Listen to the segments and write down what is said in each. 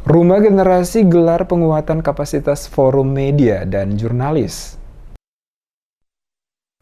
Rumah Generasi gelar penguatan kapasitas forum media dan jurnalis.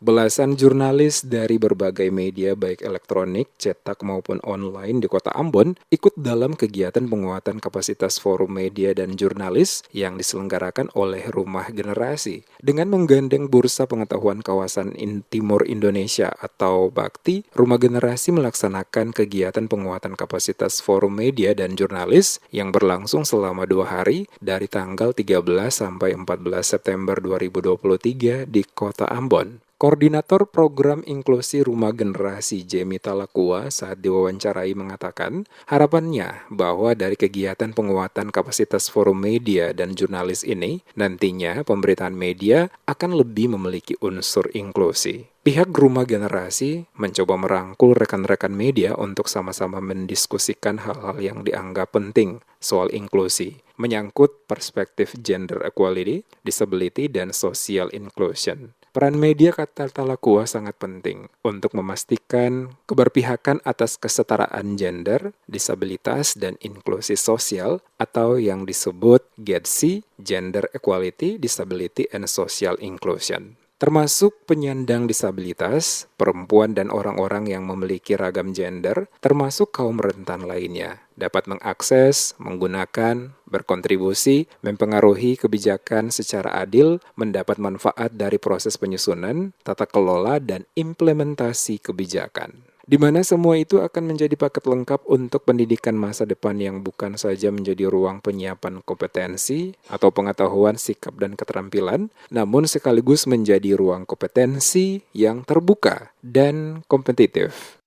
Belasan jurnalis dari berbagai media baik elektronik, cetak maupun online di Kota Ambon ikut dalam kegiatan penguatan kapasitas forum media dan jurnalis yang diselenggarakan oleh Rumah Generasi. Dengan menggandeng Bursa Pengetahuan Kawasan Timur Indonesia atau BAKTI, Rumah Generasi melaksanakan kegiatan penguatan kapasitas forum media dan jurnalis yang berlangsung selama 2 hari dari tanggal 13 sampai 14 September 2023 di Kota Ambon. Koordinator Program Inklusi Rumah Generasi Jemi Talakua saat diwawancarai mengatakan harapannya bahwa dari kegiatan penguatan kapasitas forum media dan jurnalis ini, nantinya pemberitaan media akan lebih memiliki unsur inklusi. Pihak Rumah Generasi mencoba merangkul rekan-rekan media untuk sama-sama mendiskusikan hal-hal yang dianggap penting soal inklusi, menyangkut perspektif gender equality, disability, dan social inclusion. Peran media, kata Talakua, sangat penting untuk memastikan keberpihakan atas kesetaraan gender, disabilitas, dan inklusi sosial atau yang disebut GEDSI, Gender Equality, Disability, and Social Inclusion. Termasuk penyandang disabilitas, perempuan dan orang-orang yang memiliki ragam gender, termasuk kaum rentan lainnya, dapat mengakses, menggunakan, berkontribusi, mempengaruhi kebijakan secara adil, mendapat manfaat dari proses penyusunan, tata kelola, dan implementasi kebijakan. Di mana semua itu akan menjadi paket lengkap untuk pendidikan masa depan yang bukan saja menjadi ruang penyiapan kompetensi atau pengetahuan sikap dan keterampilan, namun sekaligus menjadi ruang kompetensi yang terbuka dan kompetitif.